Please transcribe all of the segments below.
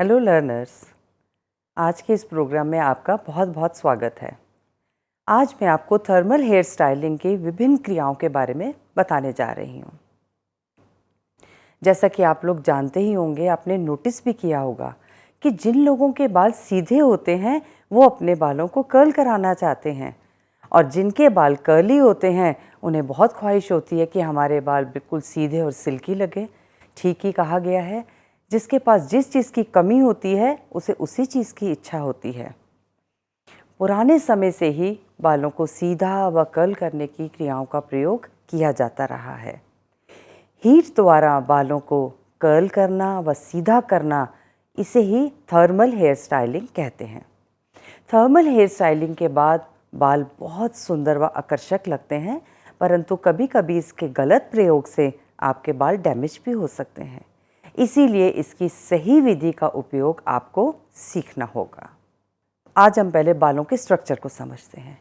Hello learners. आज के इस प्रोग्राम में आपका बहुत बहुत स्वागत है। आज मैं आपको थर्मल हेयर स्टाइलिंग की विभिन्न क्रियाओं के बारे में बताने जा रही हूँ। जैसा कि आप लोग जानते ही होंगे, आपने नोटिस भी किया होगा कि जिन लोगों के बाल सीधे होते हैं वो अपने बालों को कर्ल कराना चाहते हैं, और जिनके बाल कर्ली होते हैं उन्हें बहुत ख्वाहिश होती है कि हमारे बाल बिल्कुल सीधे और सिल्की लगे। ठीक ही कहा गया है, जिसके पास जिस चीज़ की कमी होती है उसे उसी चीज़ की इच्छा होती है। पुराने समय से ही बालों को सीधा व कर्ल करने की क्रियाओं का प्रयोग किया जाता रहा है। हीट द्वारा बालों को कर्ल करना व सीधा करना, इसे ही थर्मल हेयर स्टाइलिंग कहते हैं। थर्मल हेयर स्टाइलिंग के बाद बाल बहुत सुंदर व आकर्षक लगते हैं, परंतु कभी कभी इसके गलत प्रयोग से आपके बाल डैमेज भी हो सकते हैं। इसीलिए इसकी सही विधि का उपयोग आपको सीखना होगा। आज हम पहले बालों के स्ट्रक्चर को समझते हैं।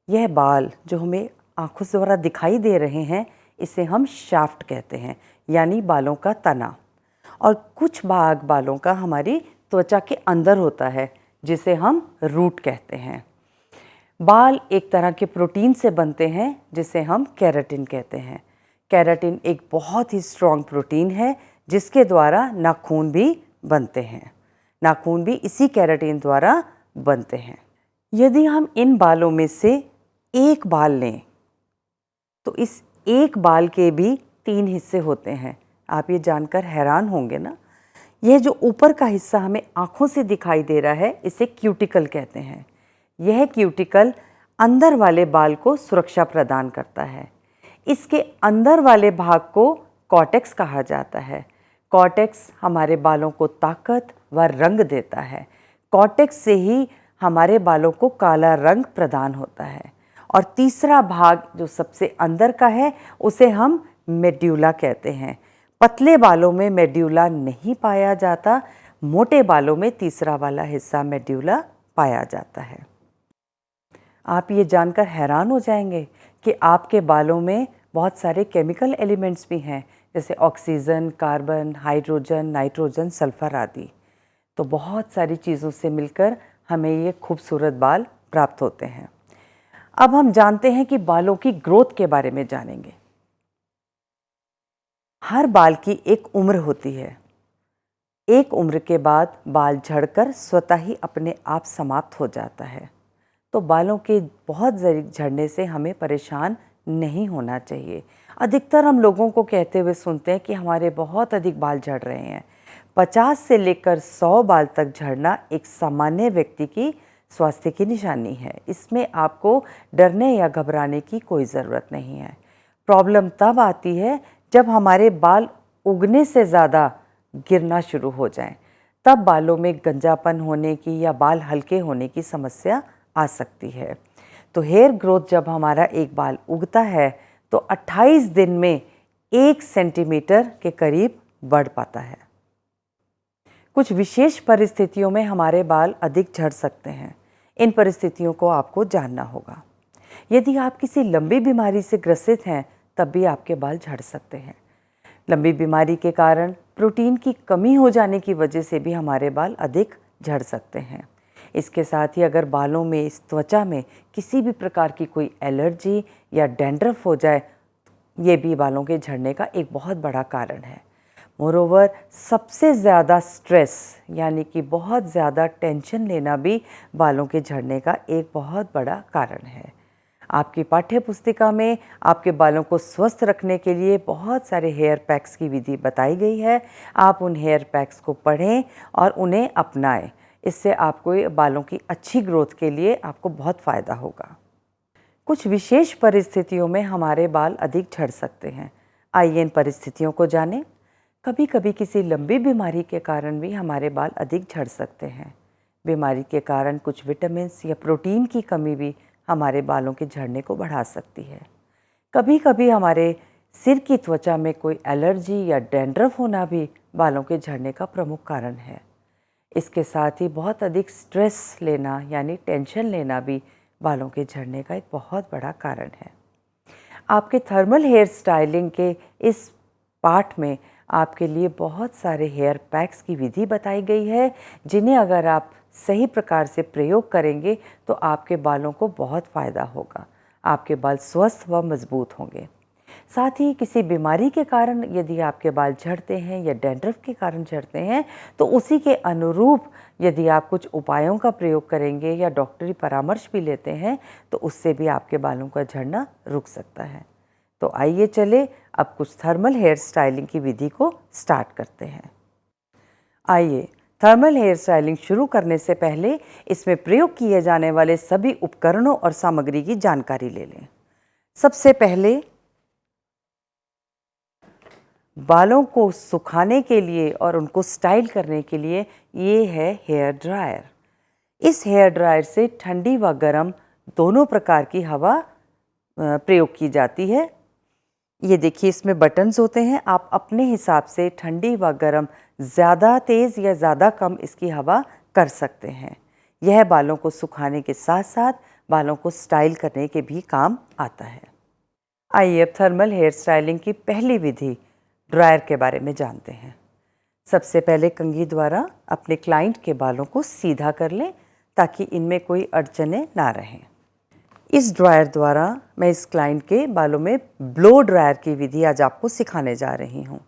यह बाल जो हमें आंखों से द्वारा दिखाई दे रहे हैं, इसे हम शाफ्ट कहते हैं, यानी बालों का तना। और कुछ भाग बालों का हमारी त्वचा के अंदर होता है, जिसे हम रूट कहते हैं। बाल एक तरह के प्रोटीन से बनते हैं, जिसे हम केराटिन कहते हैं। केराटिन एक बहुत ही स्ट्रॉन्ग प्रोटीन है, जिसके द्वारा नाखून भी बनते हैं। नाखून भी इसी केराटिन द्वारा बनते हैं। यदि हम इन बालों में से एक बाल लें तो इस एक बाल के भी 3 हिस्से होते हैं। आप ये जानकर हैरान होंगे ना। यह जो ऊपर का हिस्सा हमें आँखों से दिखाई दे रहा है, इसे क्यूटिकल कहते हैं। यह क्यूटिकल अंदर वाले बाल को सुरक्षा प्रदान करता है। इसके अंदर वाले भाग को कॉर्टेक्स कहा जाता है। कॉर्टेक्स हमारे बालों को ताकत व रंग देता है। कॉर्टेक्स से ही हमारे बालों को काला रंग प्रदान होता है। और तीसरा भाग जो सबसे अंदर का है, उसे हम मेड्यूला कहते हैं। पतले बालों में मेड्यूला नहीं पाया जाता, मोटे बालों में तीसरा वाला हिस्सा मेड्यूला पाया जाता है। आप ये जानकर हैरान हो जाएंगे कि आपके बालों में बहुत सारे केमिकल एलिमेंट्स भी हैं, जैसे oxygen, carbon, hydrogen, nitrogen, sulphur आदि। तो बहुत सारी चीज़ों से मिलकर हमें ये खूबसूरत बाल प्राप्त होते हैं। अब हम जानते हैं कि बालों की ग्रोथ के बारे में जानेंगे। हर बाल की एक उम्र होती है। एक उम्र के बाद बाल झड़कर स्वतः ही अपने आप समाप्त हो जाता है। तो बालों के बहुत झड़ने से हमें परेशान नहीं होना चाहिए। अधिकतर हम लोगों को कहते हुए सुनते हैं कि हमारे बहुत अधिक बाल झड़ रहे हैं। 50 से लेकर 100 बाल तक झड़ना एक सामान्य व्यक्ति की स्वास्थ्य की निशानी है। इसमें आपको डरने या घबराने की कोई ज़रूरत नहीं है। प्रॉब्लम तब आती है जब हमारे बाल उगने से ज़्यादा गिरना शुरू हो जाएं। तब बालों में गंजापन होने की या बाल हल्के होने की समस्या आ सकती है। तो हेयर ग्रोथ जब हमारा एक बाल उगता है तो 28 दिन में 1 सेंटीमीटर के करीब बढ़ पाता है। कुछ विशेष परिस्थितियों में हमारे बाल अधिक झड़ सकते हैं। इन परिस्थितियों को आपको जानना होगा। यदि आप किसी लंबी बीमारी से ग्रसित हैं, तब भी आपके बाल झड़ सकते हैं। लंबी बीमारी के कारण प्रोटीन की कमी हो जाने की वजह से भी हमारे बाल अधिक झड़ सकते हैं। इसके साथ ही अगर बालों में, इस त्वचा में किसी भी प्रकार की कोई एलर्जी या डैंड्रफ हो जाए, ये भी बालों के झड़ने का एक बहुत बड़ा कारण है। मोरोवर, सबसे ज़्यादा स्ट्रेस यानी कि बहुत ज़्यादा टेंशन लेना भी बालों के झड़ने का एक बहुत बड़ा कारण है। आपकी पाठ्य पुस्तिका में आपके बालों को स्वस्थ रखने के लिए बहुत सारे हेयर पैक्स की विधि बताई गई है। आप उन हेयर पैक्स को पढ़ें और उन्हें अपनाएं। इससे आपको बालों की अच्छी ग्रोथ के लिए आपको बहुत फ़ायदा होगा। कुछ विशेष परिस्थितियों में हमारे बाल अधिक झड़ सकते हैं। आइए इन परिस्थितियों को जानें। कभी कभी किसी लंबी बीमारी के कारण भी हमारे बाल अधिक झड़ सकते हैं। बीमारी के कारण कुछ विटामिन्स या प्रोटीन की कमी भी हमारे बालों के झड़ने को बढ़ा सकती है। कभी कभी हमारे सिर की त्वचा में कोई एलर्जी या डैंड्रफ होना भी बालों के झड़ने का प्रमुख कारण है। इसके साथ ही बहुत अधिक स्ट्रेस लेना यानी टेंशन लेना भी बालों के झड़ने का एक बहुत बड़ा कारण है। आपके थर्मल हेयर स्टाइलिंग के इस पार्ट में आपके लिए बहुत सारे हेयर पैक्स की विधि बताई गई है, जिन्हें अगर आप सही प्रकार से प्रयोग करेंगे तो आपके बालों को बहुत फ़ायदा होगा। आपके बाल स्वस्थ व मजबूत होंगे। साथ ही किसी बीमारी के कारण यदि आपके बाल झड़ते हैं या डैंड्रफ के कारण झड़ते हैं, तो उसी के अनुरूप यदि आप कुछ उपायों का प्रयोग करेंगे या डॉक्टरी परामर्श भी लेते हैं, तो उससे भी आपके बालों का झड़ना रुक सकता है। तो आइए चले अब कुछ थर्मल हेयर स्टाइलिंग की विधि को स्टार्ट करते हैं। आइए थर्मल हेयर स्टाइलिंग शुरू करने से पहले इसमें प्रयोग किए जाने वाले सभी उपकरणों और सामग्री की जानकारी ले लें। सबसे पहले बालों को सुखाने के लिए और उनको स्टाइल करने के लिए ये है हेयर ड्रायर। इस हेयर ड्रायर से ठंडी व गर्म दोनों प्रकार की हवा प्रयोग की जाती है। ये देखिए, इसमें बटन्स होते हैं, आप अपने हिसाब से ठंडी व गर्म ज़्यादा तेज़ या ज़्यादा कम इसकी हवा कर सकते हैं। यह बालों को सुखाने के साथ साथ बालों को स्टाइल करने के भी काम आता है। आइए अब थर्मल हेयर स्टाइलिंग की पहली विधि ड्रायर के बारे में जानते हैं। सबसे पहले कंघी द्वारा अपने क्लाइंट के बालों को सीधा कर लें ताकि इनमें कोई अड़चनें ना रहें। इस ड्रायर द्वारा मैं इस क्लाइंट के बालों में ब्लो ड्रायर की विधि आज आपको सिखाने जा रही हूँ।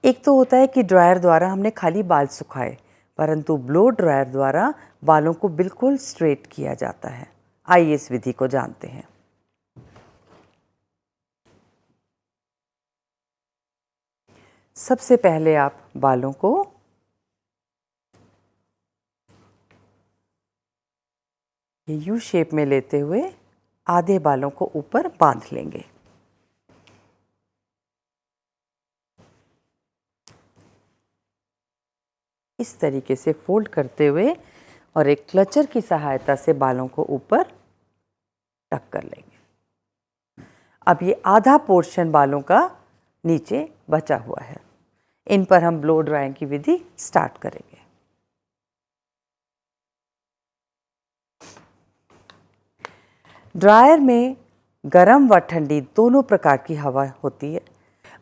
एक तो होता है कि ड्रायर द्वारा हमने खाली बाल सुखाए, परंतु ब्लो ड्रायर द्वारा बालों को बिल्कुल स्ट्रेट किया जाता है। आइए इस विधि को जानते हैं। सबसे पहले आप बालों को यू शेप में लेते हुए आधे बालों को ऊपर बांध लेंगे। इस तरीके से फोल्ड करते हुए और एक क्लचर की सहायता से बालों को ऊपर टक कर लेंगे। अब ये आधा पोर्शन बालों का नीचे बचा हुआ है, इन पर हम ब्लो ड्राइंग की विधि स्टार्ट करेंगे। ड्रायर में गर्म व ठंडी दोनों प्रकार की हवा होती है।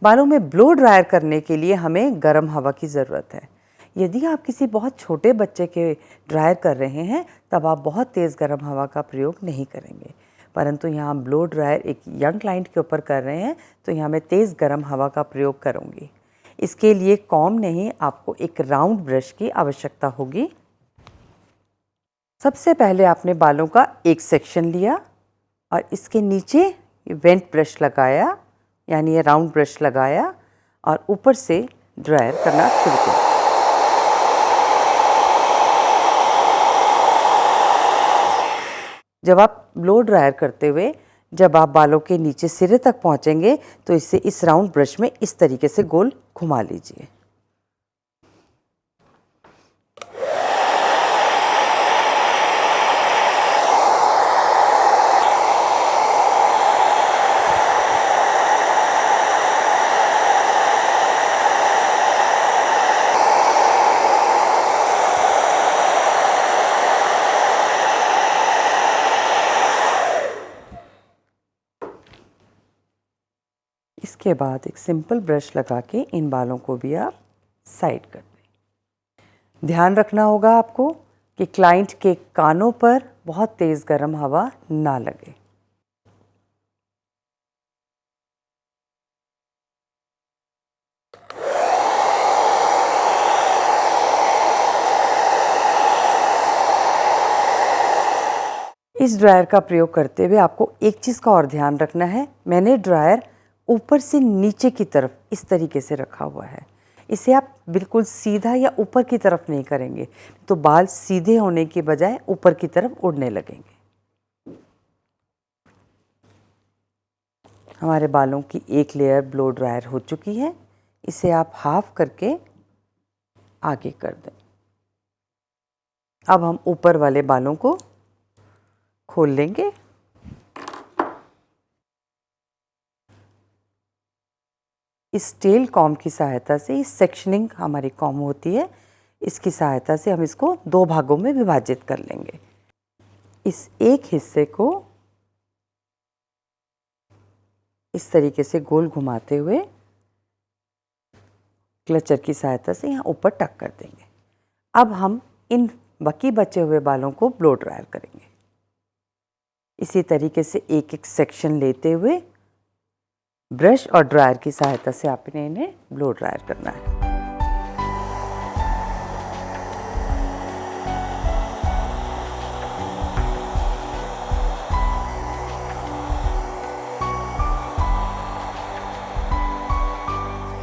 बालों में ब्लो ड्रायर करने के लिए हमें गर्म हवा की ज़रूरत है। यदि आप किसी बहुत छोटे बच्चे के ड्रायर कर रहे हैं तब आप बहुत तेज़ गर्म हवा का प्रयोग नहीं करेंगे, परंतु यहाँ ब्लो ड्रायर एक यंग क्लाइंट के ऊपर कर रहे हैं तो यहाँ मैं तेज़ गर्म हवा का प्रयोग करूँगी। इसके लिए कॉम्ब नहीं, आपको एक राउंड ब्रश की आवश्यकता होगी। सबसे पहले आपने बालों का एक सेक्शन लिया और इसके नीचे वेंट ब्रश लगाया, यानी ये राउंड ब्रश लगाया और ऊपर से ड्रायर करना शुरू किया। जब आप ब्लो ड्रायर करते हुए जब आप बालों के नीचे सिरे तक पहुंचेंगे तो इसे इस राउंड ब्रश में इस तरीके से गोल घुमा लीजिए। इसके बाद एक सिंपल ब्रश लगा के इन बालों को भी आप साइड कर दें। ध्यान रखना होगा आपको कि क्लाइंट के कानों पर बहुत तेज़ गर्म हवा ना लगे। इस ड्रायर का प्रयोग करते हुए आपको एक चीज़ का और ध्यान रखना है। मैंने ड्रायर ऊपर से नीचे की तरफ इस तरीके से रखा हुआ है। इसे आप बिल्कुल सीधा या ऊपर की तरफ नहीं करेंगे तो बाल सीधे होने के बजाय ऊपर की तरफ उड़ने लगेंगे। हमारे बालों की एक लेयर ब्लो ड्रायर हो चुकी है। इसे आप हाफ करके आगे कर दें। अब हम ऊपर वाले बालों को खोल लेंगे। इस टेल कॉम्ब की सहायता से, इस सेक्शनिंग हमारी कॉम्ब होती है, इसकी सहायता से हम इसको दो भागों में विभाजित कर लेंगे। इस एक हिस्से को इस तरीके से गोल घुमाते हुए क्लचर की सहायता से यहाँ ऊपर टक कर देंगे। अब हम इन बाकी बचे हुए बालों को ब्लो ड्रायर करेंगे। इसी तरीके से एक एक सेक्शन लेते हुए ब्रश और ड्रायर की सहायता से आपने इन्हें ब्लो ड्रायर करना है।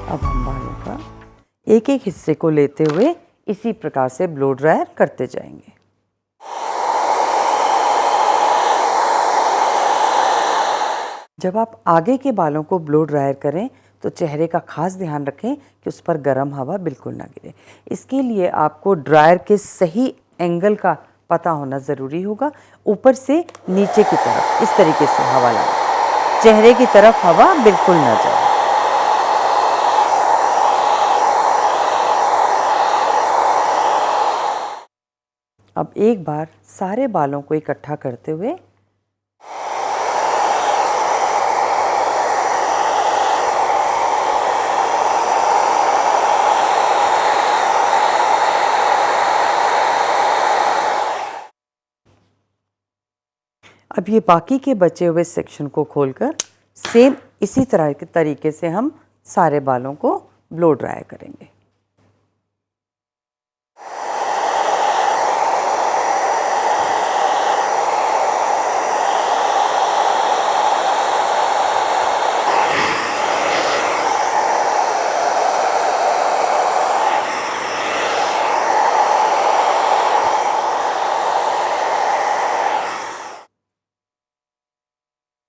अब हम बालों का एक एक हिस्से को लेते हुए इसी प्रकार से ब्लो ड्रायर करते जाएंगे। जब आप आगे के बालों को ब्लो ड्रायर करें तो चेहरे का खास ध्यान रखें कि उस पर गर्म हवा बिल्कुल ना गिरे। इसके लिए आपको ड्रायर के सही एंगल का पता होना ज़रूरी होगा। ऊपर से नीचे की तरफ इस तरीके से हवा लगाएं, चेहरे की तरफ हवा बिल्कुल ना जाए। अब एक बार सारे बालों को इकट्ठा करते हुए अब ये बाकी के बचे हुए सेक्शन को खोलकर सेम इसी तरह के तरीके से हम सारे बालों को ब्लो ड्राई करेंगे।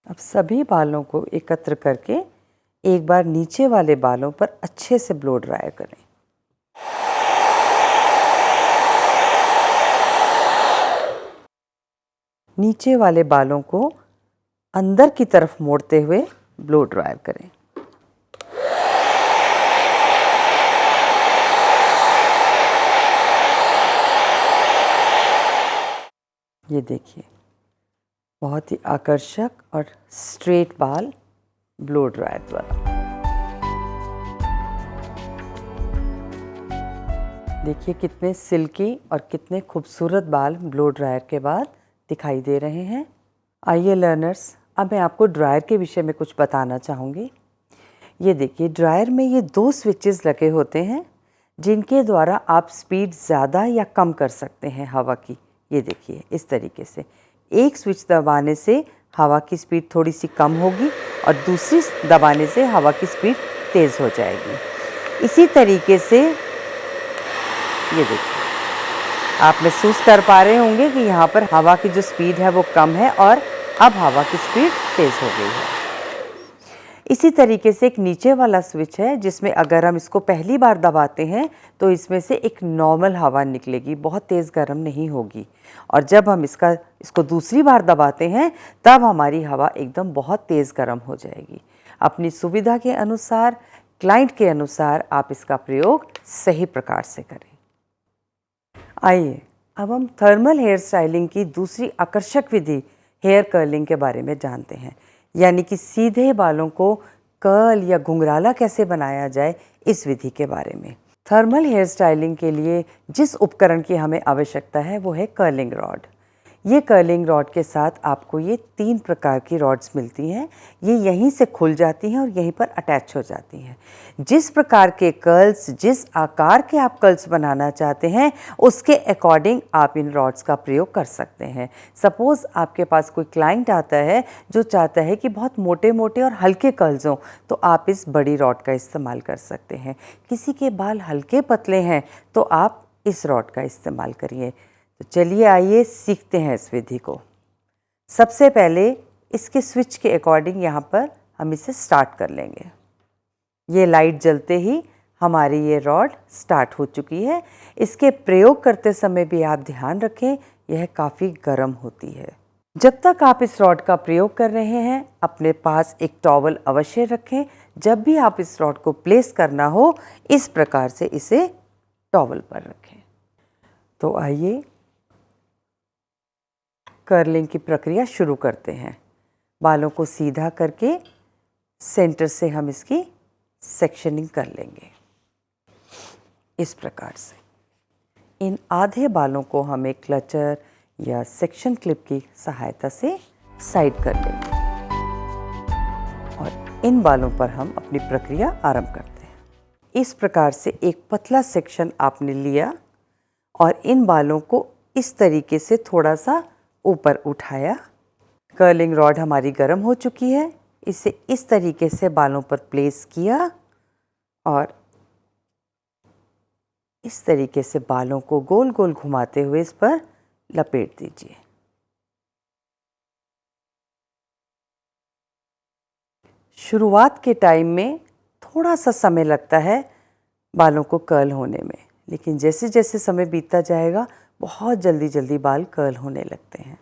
अब सभी बालों को एकत्र करके एक बार नीचे वाले बालों पर अच्छे से ब्लो ड्राई करें। नीचे वाले बालों को अंदर की तरफ मोड़ते हुए ब्लो ड्राई करें। ये देखिए, बहुत ही आकर्षक और स्ट्रेट बाल ब्लो ड्रायर द्वारा। देखिए कितने सिल्की और कितने खूबसूरत बाल ब्लो ड्रायर के बाद दिखाई दे रहे हैं। आइए लर्नर्स, अब मैं आपको ड्रायर के विषय में कुछ बताना चाहूँगी। ये देखिए, ड्रायर में ये 2 स्विचेस लगे होते हैं जिनके द्वारा आप स्पीड ज़्यादा या कम कर सकते हैं हवा की। ये देखिए इस तरीके से एक स्विच दबाने से हवा की स्पीड थोड़ी सी कम होगी और दूसरी दबाने से हवा की स्पीड तेज़ हो जाएगी। इसी तरीके से ये देखिए, आप महसूस कर पा रहे होंगे कि यहाँ पर हवा की जो स्पीड है वो कम है और अब हवा की स्पीड तेज़ हो गई है। इसी तरीके से एक नीचे वाला स्विच है जिसमें अगर हम इसको पहली बार दबाते हैं तो इसमें से एक नॉर्मल हवा निकलेगी, बहुत तेज़ गर्म नहीं होगी। और जब हम इसको दूसरी बार दबाते हैं तब हमारी हवा एकदम बहुत तेज़ गर्म हो जाएगी। अपनी सुविधा के अनुसार, क्लाइंट के अनुसार आप इसका प्रयोग सही प्रकार से करें। आइए अब हम थर्मल हेयर स्टाइलिंग की दूसरी आकर्षक विधि हेयर कर्लिंग के बारे में जानते हैं, यानी कि सीधे बालों को कर्ल या घुंघराला कैसे बनाया जाए, इस विधि के बारे में। थर्मल हेयर स्टाइलिंग के लिए जिस उपकरण की हमें आवश्यकता है वो है कर्लिंग रॉड। ये कर्लिंग रॉड के साथ आपको ये 3 प्रकार की रॉड्स मिलती हैं। ये यहीं से खुल जाती हैं और यहीं पर अटैच हो जाती हैं। जिस प्रकार के कर्ल्स, जिस आकार के आप कर्ल्स बनाना चाहते हैं उसके अकॉर्डिंग आप इन रॉड्स का प्रयोग कर सकते हैं। सपोज़ आपके पास कोई क्लाइंट आता है जो चाहता है कि बहुत मोटे मोटे और हल्के कर्ल्स हों, तो आप इस बड़ी रॉड का इस्तेमाल कर सकते हैं। किसी के बाल हल्के पतले हैं तो आप इस रॉड का इस्तेमाल करिए। तो चलिए आइए सीखते हैं इस विधि को। सबसे पहले इसके स्विच के अकॉर्डिंग यहाँ पर हम इसे स्टार्ट कर लेंगे। ये लाइट जलते ही हमारी ये रॉड स्टार्ट हो चुकी है। इसके प्रयोग करते समय भी आप ध्यान रखें, यह काफ़ी गर्म होती है। जब तक आप इस रॉड का प्रयोग कर रहे हैं अपने पास एक टॉवल अवश्य रखें। जब भी आप इस रॉड को प्लेस करना हो इस प्रकार से इसे टॉवल पर रखें। तो आइए कर्लिंग की प्रक्रिया शुरू करते हैं। बालों को सीधा करके सेंटर से हम इसकी सेक्शनिंग कर लेंगे। इस प्रकार से इन आधे बालों को हम एक क्लचर या सेक्शन क्लिप की सहायता से साइड कर लेंगे और इन बालों पर हम अपनी प्रक्रिया आरंभ करते हैं। इस प्रकार से एक पतला सेक्शन आपने लिया और इन बालों को इस तरीके से थोड़ा सा ऊपर उठाया। कर्लिंग रॉड हमारी गर्म हो चुकी है, इसे इस तरीके से बालों पर प्लेस किया और इस तरीके से बालों को गोल गोल घुमाते हुए इस पर लपेट दीजिए। शुरुआत के टाइम में थोड़ा सा समय लगता है बालों को कर्ल होने में, लेकिन जैसे जैसे समय बीतता जाएगा बहुत जल्दी जल्दी बाल कर्ल होने लगते हैं।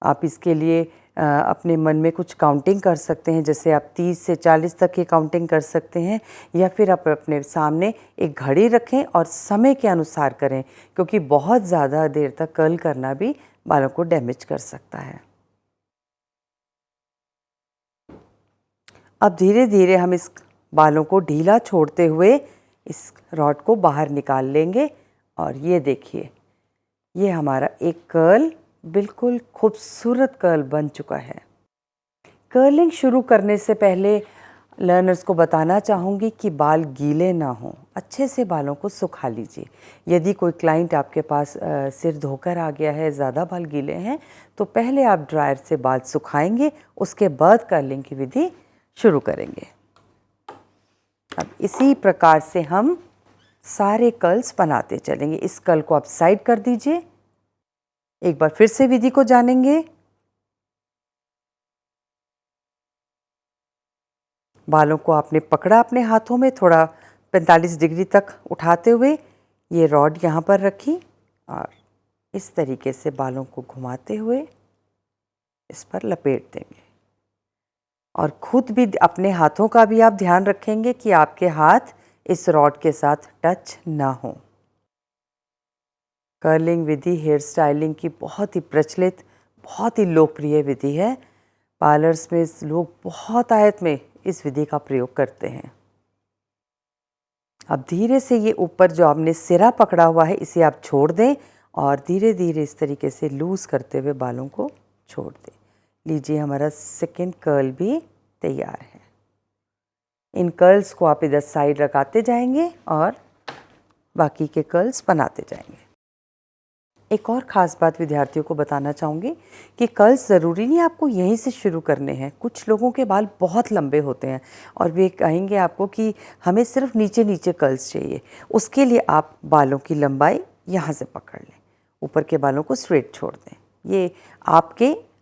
आप इसके लिए अपने मन में कुछ काउंटिंग कर सकते हैं, जैसे आप 30 से 40 तक की काउंटिंग कर सकते हैं, या फिर आप अपने सामने एक घड़ी रखें और समय के अनुसार करें, क्योंकि बहुत ज़्यादा देर तक कर्ल करना भी बालों को डैमेज कर सकता है। अब धीरे धीरे हम इस बालों को ढीला छोड़ते हुए इस रॉड को बाहर निकाल लेंगे और ये देखिए, ये हमारा एक कर्ल बिल्कुल खूबसूरत कर्ल बन चुका है। कर्लिंग शुरू करने से पहले लर्नर्स को बताना चाहूँगी कि बाल गीले ना हों, अच्छे से बालों को सुखा लीजिए। यदि कोई क्लाइंट आपके पास सिर धोकर आ गया है, ज़्यादा बाल गीले हैं, तो पहले आप ड्रायर से बाल सुखाएंगे, उसके बाद कर्लिंग की विधि शुरू करेंगे। अब इसी प्रकार से हम सारे कर्ल्स बनाते चलेंगे। इस कर्ल को आप साइड कर दीजिए। एक बार फिर से विधि को जानेंगे। बालों को आपने पकड़ा अपने हाथों में, थोड़ा 45 डिग्री तक उठाते हुए ये रॉड यहाँ पर रखी और इस तरीके से बालों को घुमाते हुए इस पर लपेट देंगे। और खुद भी अपने हाथों का भी आप ध्यान रखेंगे कि आपके हाथ इस रॉड के साथ टच ना हो। कर्लिंग विधि हेयर स्टाइलिंग की बहुत ही प्रचलित, बहुत ही लोकप्रिय विधि है। पार्लर्स में लोग बहुत आयत में इस विधि का प्रयोग करते हैं। अब धीरे से ये ऊपर जो आपने सिरा पकड़ा हुआ है इसे आप छोड़ दें और धीरे धीरे इस तरीके से लूज़ करते हुए बालों को छोड़ दें। लीजिए, हमारा सेकंड कर्ल भी तैयार है। इन कर्ल्स को आप इधर साइड लगाते जाएंगे और बाकी के कर्ल्स बनाते जाएंगे। एक और ख़ास बात विद्यार्थियों को बताना चाहूँगी कि कर्ल्स ज़रूरी नहीं आपको यहीं से शुरू करने हैं। कुछ लोगों के बाल बहुत लंबे होते हैं और वे कहेंगे आपको कि हमें सिर्फ नीचे नीचे कर्ल्स चाहिए। उसके लिए आप बालों की लंबाई यहाँ से पकड़ लें, ऊपर के बालों को स्ट्रेट छोड़ दें। ये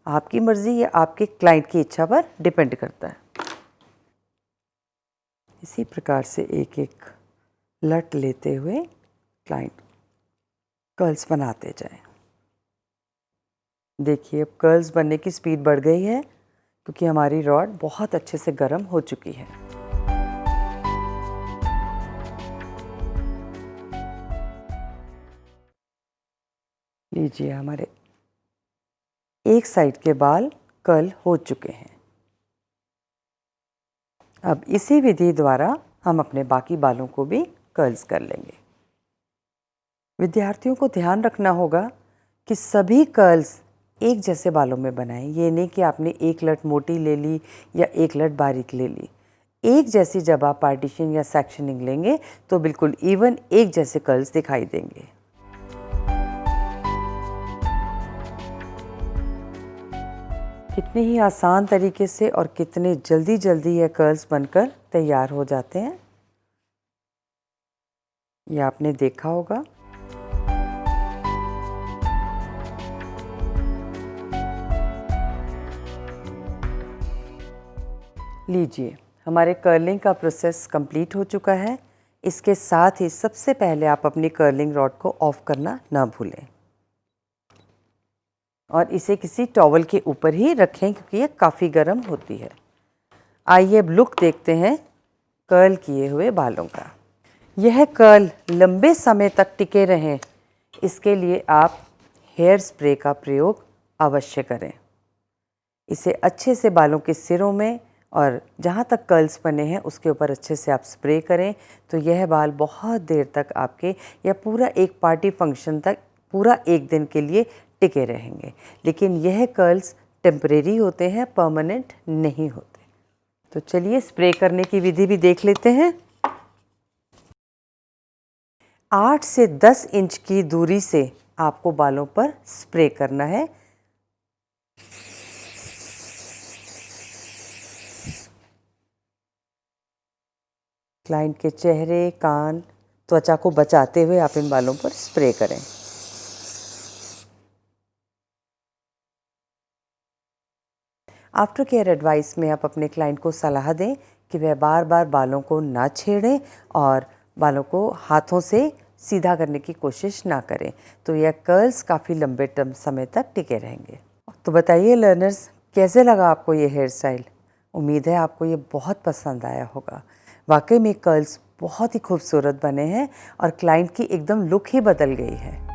आपकी मर्ज़ी या आपके क्लाइंट की इच्छा पर डिपेंड करता है। इसी प्रकार से एक एक लट लेते हुए क्लाइंट कर्ल्स बनाते जाएं। देखिए, अब कर्ल्स बनने की स्पीड बढ़ गई है क्योंकि हमारी रॉड बहुत अच्छे से गर्म हो चुकी है। लीजिए, हमारे एक साइड के बाल कर्ल हो चुके हैं। अब इसी विधि द्वारा हम अपने बाकी बालों को भी कर्ल्स कर लेंगे। विद्यार्थियों को ध्यान रखना होगा कि सभी कर्ल्स एक जैसे बालों में बनाएं। ये नहीं कि आपने एक लट मोटी ले ली या एक लट बारीक ले ली। एक जैसी जब आप पार्टीशन या सेक्शनिंग लेंगे तो बिल्कुल इवन एक जैसे कर्ल्स दिखाई देंगे। कितने ही आसान तरीके से और कितने जल्दी जल्दी ये कर्ल्स बनकर तैयार हो जाते हैं, ये आपने देखा होगा। लीजिए, हमारे कर्लिंग का प्रोसेस कंप्लीट हो चुका है। इसके साथ ही सबसे पहले आप अपनी कर्लिंग रॉड को ऑफ करना ना भूलें और इसे किसी टॉवल के ऊपर ही रखें क्योंकि ये काफ़ी गर्म होती है। आइए अब लुक देखते हैं कर्ल किए हुए बालों का। यह कर्ल लंबे समय तक टिके रहें, इसके लिए आप हेयर स्प्रे का प्रयोग अवश्य करें। इसे अच्छे से बालों के सिरों में और जहाँ तक कर्ल्स बने हैं उसके ऊपर अच्छे से आप स्प्रे करें तो यह बाल बहुत देर तक आपके या पूरा एक पार्टी फंक्शन तक पूरा एक दिन के लिए टिके रहेंगे। लेकिन यह कर्ल्स टेम्परेरी होते हैं, परमानेंट नहीं होते। तो चलिए स्प्रे करने की विधि भी देख लेते हैं। 8 से 10 इंच की दूरी से आपको बालों पर स्प्रे करना है। क्लाइंट के चेहरे, कान, त्वचा को बचाते हुए आप इन बालों पर स्प्रे करें। आफ्टर केयर एडवाइस में आप अपने क्लाइंट को सलाह दें कि वह बार बार बालों को ना छेड़ें और बालों को हाथों से सीधा करने की कोशिश ना करें, तो यह कर्ल्स काफ़ी लंबे समय तक टिके रहेंगे। तो बताइए लर्नर्स, कैसे लगा आपको ये हेयर स्टाइल? उम्मीद है आपको ये बहुत पसंद आया होगा। वाकई में कर्ल्स बहुत ही खूबसूरत बने हैं और क्लाइंट की एकदम लुक ही बदल गई है।